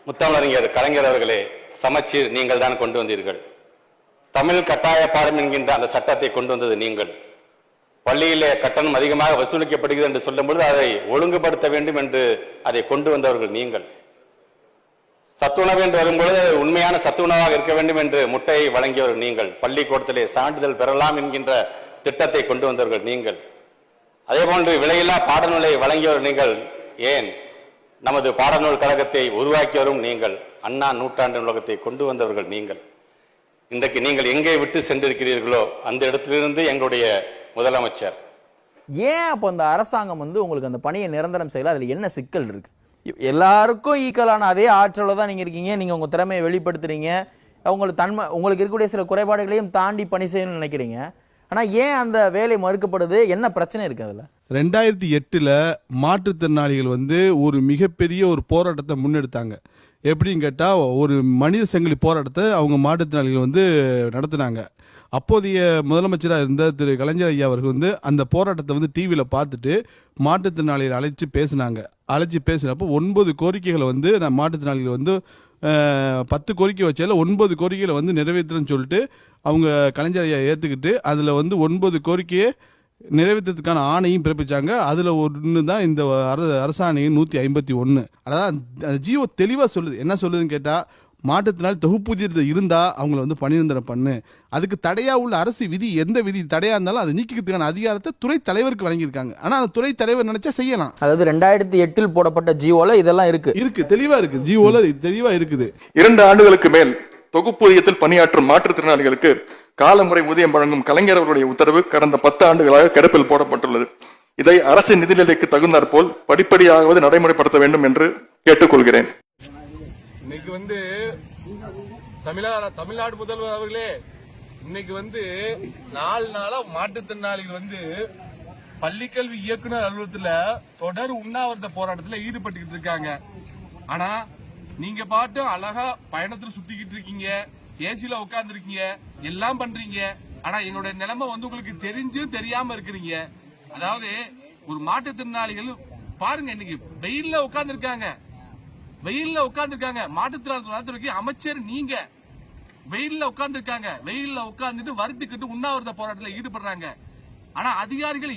முத்தமிழறிஞர் கலைஞர் அவர்களே, சமச்சீர் நீங்கள் தான் கொண்டு வந்தீர்கள். தமிழ் கட்டாய பாடம் என்கின்ற அந்த சட்டத்தை கொண்டு வந்தது நீங்கள். பள்ளியிலே கட்டணம் அதிகமாக வசூலிக்கப்படுகிறது என்று சொல்லும் பொழுது அதை ஒழுங்குபடுத்த வேண்டும் என்று அதை கொண்டு வந்தவர்கள் நீங்கள். சத்துணவு என்று வரும்பொழுது உண்மையான சத்துணவாக இருக்க வேண்டும் என்று முட்டையை வழங்கியவர்கள் நீங்கள். பள்ளிக்கூடத்திலே சான்றிதழ் பெறலாம் என்கின்ற திட்டத்தை கொண்டு வந்தவர்கள் நீங்கள். அதே போன்று விலையில்லா பாடநூலை வழங்கியவர் நீங்கள். ஏன் நமது பாடநூல் கழகத்தை உருவாக்கியவரும் நீங்கள். அண்ணா நூற்றாண்டு நூலகத்தை கொண்டு வந்தவர்கள் நீங்கள். இன்றைக்கு நீங்கள் எங்கே விட்டு சென்றிருக்கிறீர்களோ அந்த இடத்திலிருந்து எங்களுடைய முதலமைச்சர். ஏன் அப்போ அந்த அரசாங்கம் உங்களுக்கு அந்த பணியை நிரந்தரம் செய்யல? அதில் என்ன சிக்கல் இருக்கு? எல்லாருக்கும் ஈக்குவலான அதே ஆற்றல தான் நீங்க இருக்கீங்க. நீங்க உங்க திறமையை வெளிப்படுத்துறீங்க. உங்களுக்கு இருக்கக்கூடிய சில குறைபாடுகளையும் தாண்டி பணி செய்யணும்னு நினைக்கிறீங்க. ஆனா ஏன் அந்த வேலை மறுக்கப்படுது? என்ன பிரச்சனை இருக்கு அதுல? 2008 மாற்றுத்திறனாளிகள் ஒரு மிகப்பெரிய ஒரு போராட்டத்தை முன்னெடுத்தாங்க. எப்படின்னு கேட்டா, ஒரு மனித சங்கிலி போராட்டத்தை அவங்க மாற்றுத்திறனாளிகள் நடத்தினாங்க. அப்போதைய முதலமைச்சராக இருந்த திரு கலைஞர் ஐயா அவர்கள் அந்த போராட்டத்தை டிவியில் பார்த்துட்டு மாற்றுத்திறனாளிகளை அழைச்சி பேசினாங்க. அழைச்சி பேசினப்போ 9 கோரிக்கைகளை மாற்றுத்திறனாளிகள் 10 கோரிக்கை வச்சால 9 கோரிக்கைகளை நிறைவேற்றுன்னு சொல்லிட்டு அவங்க கலைஞர் ஐயா ஏற்றுக்கிட்டு அதில் 9 கோரிக்கையை நிறைவேற்றத்துக்கான ஆணையும் பிறப்பிச்சாங்க. அதில் ஒன்று தான் இந்த அரசாணையின் 151. அதாவது ஜியோ தெளிவாக சொல்லுது. என்ன சொல்லுதுன்னு கேட்டால், மாற்றத்தினால் தொகுப்பூதியத்தில் இருந்தால் அவங்கள பணி நிரந்தரம் பண்ணு. அதுக்கு தடையாக உள்ள அரசு விதி, எந்த விதி தடையாக இருந்தாலும் அதை நீக்கிறதுக்கான அதிகாரத்தை துறை தலைவருக்கு வழங்கியிருக்காங்க. ஆனால் அந்த துறை தலைவர் நினைச்சா செய்யலாம். அதாவது 2008 போடப்பட்ட ஜியோல இதெல்லாம் இருக்கு தெளிவாக இருக்கு. ஜியோல தெளிவாக இருக்குது. 2 ஆண்டுகளுக்கு மேல் தொகுப்பூதியத்தில் பணியாற்றும் மாற்றுத்திறனாளிகளுக்கு காலமுறை ஊதியம் வழங்கும் கலைஞர் அவர்களுடைய உத்தரவு கடந்த 10 ஆண்டுகளாக கிடப்பில் போடப்பட்டுள்ளது. இதை அரசின் நிதிநிலைக்கு தகுந்தாற்போல் படிப்படியாகவது நடைமுறைப்படுத்த வேண்டும் என்று கேட்டுக்கொள்கிறேன். இன்னைக்கு தமிழ்நாடு முதல்வர் அவர்களே, இன்னைக்கு 4 நாளா மாற்றுத்திறனாளிகள் பள்ளிக்கல்வி இயக்குனர் அலுவலகத்தில் தொடர் உண்ணாவிரத போராட்டத்தில் ஈடுபட்டுக்கிட்டு இருக்காங்க. ஆனா நீங்க பாட்டும் அழகா பயணத்துல சுத்திக்கிட்டு இருக்கீங்க, ஏசில உட்கார்ந்து இருக்கீங்க, எல்லாம் பண்றீங்க. ஆனா எங்களுடைய நிலைமை உங்களுக்கு தெரிஞ்சும் தெரியாம இருக்கிறீங்க. அதாவது ஒரு மாற்றுத்திறனாளிகள் பாருங்க, இன்னைக்கு வெயில்ல உட்கார்ந்து இருக்காங்க. மாற்றுத்திறனாளி அமைச்சர் நீங்க வெயில்ல உட்கார்ந்து இருக்காங்க. வெயில்ல உட்கார்ந்துட்டு வருத்திக்கிட்டு உண்ணாவிரத போராட்டத்தில் ஈடுபடுறாங்க. ஆனா அதிகாரிகள்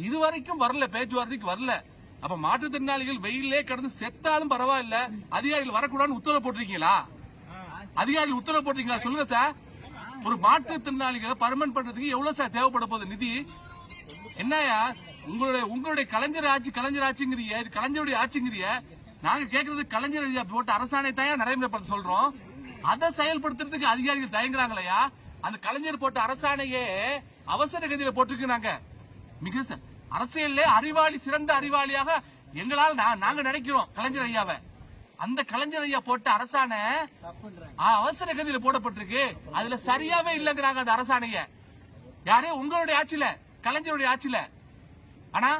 இதுவரைக்கும் வரல, பேச்சுவார்த்தைக்கு வரல. அப்ப மாற்றுத்திறனாளிகள் வெயிலே கடந்து செத்தாலும் பரவாயில்ல, அதிகாரிகள் வரக்கூடாதுன்னு உத்தரவு போட்டிருக்கீங்களா? அதிகாரிகள் உத்தரவு போட்டிருக்கீங்களா? சொல்லுங்க சார். ஒரு மாற்றுத்திறனாளிகளை பர்மனன்ட் பண்றதுக்கு எவ்வளவு சார் தேவைப்பட போகுது நிதி? என்னயா உங்களுடைய கலைஞர் ஆட்சிங்கிறீங்க, இது கலைஞருடைய ஆட்சிங்கிறீங்க. நாங்க கேட்கறது கலைஞர் போட்ட அரசாணை தான் நடைமுறைப்படுத்த சொல்றோம். அதை செயல்படுத்துறதுக்கு அதிகாரிகள் தயங்குறாங்களையா? அந்த கலைஞர் போட்ட அரசாணையே அவசர கதியில போட்டிருக்கிறாங்க. மிக அரசியல்ல அறிவாளி, சிறந்த அறிவாளியாக எங்களால் நாங்க நினைக்கிறோம் கலைஞர் ஐயாவை. அந்த கலைஞர் ஐயா போட்ட அரசாணை அவசர கதியில போடப்பட்டிருக்கு. அதுல சரியாவே இல்லங்கிறாங்க அந்த அரசாணைய. யாரே உங்களுடைய ஆட்சியில, கலைஞருடைய ஆட்சியில. ஆனா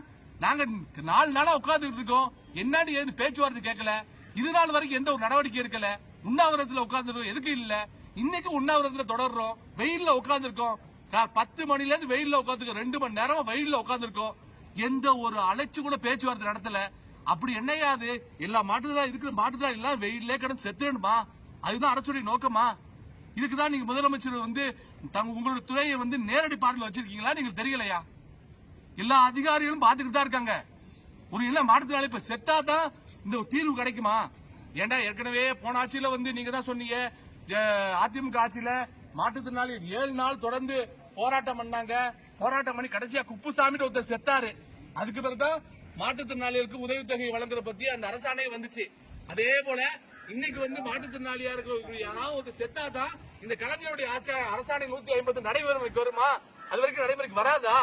நாங்க 4 நாளா உட்கார்ந்துட்டு இருக்கோம். என்னடி ஏது பேச்சுவார்த்தை கேட்கல. இது நாள் வரைக்கும் எந்த ஒரு நடவடிக்கை எடுக்கல. உண்ணாவிரதத்துல உட்கார்ந்துருக்கோம். எதுக்கு இல்ல, இன்னைக்கு உண்ணாவிரதத்துல தொடர்றோம். வெயில்ல உட்கார்ந்துருக்கோம். 10 மணில இருந்து வெயில்ல உட்காந்துருக்கோம். 2 மணி நேரம் வெயில்ல உட்கார்ந்துருக்கோம். எந்த ஒரு அழைச்சு கூட பேச்சுவார்த்தை நடத்தல. அப்படி என்னையாது எல்லா மாற்றுதான் இருக்கிற மாற்றுதான் எல்லாம் வெயிலே கடந்து செத்துணுமா? அதுதான் அரசுடைய நோக்கமா? இதுக்குதான் நீங்க முதலமைச்சர் உங்களுடைய துறையை நேரடி பார்வையில் வச்சிருக்கீங்களா? நீங்க தெரியலையா? எல்லா அதிகாரிகளும் பாத்துக்கிட்டு தான் இருக்காங்க. ஒரு இல்ல மாற்றுத்திறனாளி இப்ப செத்தாதான் இந்த தீர்வு கிடைக்குமா? ஏண்டா ஏற்கனவே போன ஆட்சியில நீங்க தான் சொன்னீங்க, அதிமுக ஆட்சியில மாற்றுத்திறனாளி 7 நாள் தொடர்ந்து போராட்டம் பண்ணாங்க. போராட்டம் பண்ணி கடைசியா குப்புசாமி ஒருத்தர் செத்தாரு. அதுக்கு பிறகுதான் மாற்றுத்திறனாளிகளுக்கு உதவித்தொகை வழங்குற பத்தி அந்த அரசாணை வந்துச்சு. அதே போல இன்னைக்கு மாற்றுத்திறனாளியா இருக்கிற யாராவது ஒரு செத்தாதான் இந்த கலைஞருடைய அரசாணை 150 நடைமுறைக்கு வருமா? அது வரைக்கும் நடைமுறைக்கு வராதா?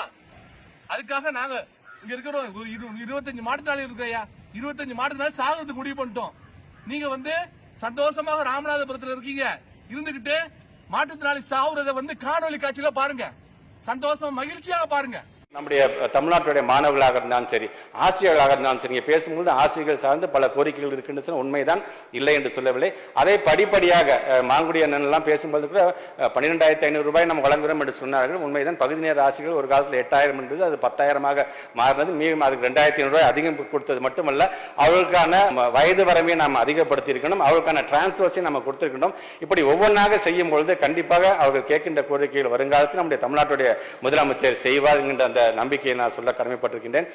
அதுக்காக நாங்க இங்க இருக்கிறோம். 25 மாற்றுத்திறனாளி இருக்கிறையா, 25 மாற்றுத்திறனாளி சாகிறதுக்கு முடிவு பண்ணிட்டோம். நீங்க சந்தோஷமாக ராமநாதபுரத்துல இருக்கீங்க, இருந்துகிட்டு மாற்றுத்திறனாளி சாவுறத காணொலி காட்சியில பாருங்க. சந்தோஷம் மகிழ்ச்சியாக பாருங்க. நம்முடைய தமிழ்நாட்டுடைய மாணவர்களாக இருந்தாலும் சரி, ஆசிரியர்களாக இருந்தாலும் சரி, பேசும்போது ஆசிரியர்கள் சார்ந்து பல கோரிக்கைகள் இருக்கின்ற உண்மைதான், இல்லை என்று சொல்லவில்லை. அதை படிப்படியாக மாங்குடி அண்ணன் எல்லாம் பேசும்போது கூட 12,500 ரூபாய் நம்ம வழங்குகிறோம் என்று சொன்னார்கள். உண்மைதான். பகுதி நேர ஆசிரியர்கள் ஒரு காலத்தில் 8,000 என்பது அது 10,000 மாறினது. மீண்டும் அதுக்கு 2,500 ரூபாய் அதிகம் கொடுத்தது மட்டுமல்ல, அவர்களுக்கான வயது வரமையை நாம் அதிகப்படுத்தி இருக்கணும், அவர்களுக்கான டிரான்ஸ்வர்ஸை நம்ம கொடுத்திருக்கணும். இப்படி ஒவ்வொன்றாக செய்யும் பொழுது கண்டிப்பாக அவர்கள் கேட்கின்ற கோரிக்கைகள் வருங்காலத்தில் நம்முடைய தமிழ்நாட்டுடைய முதலமைச்சர் செய்வார் என்கின்ற அந்த நம்பிக்கையை நான் சொல்ல கடமைப்பட்டிருக்கின்றேன்.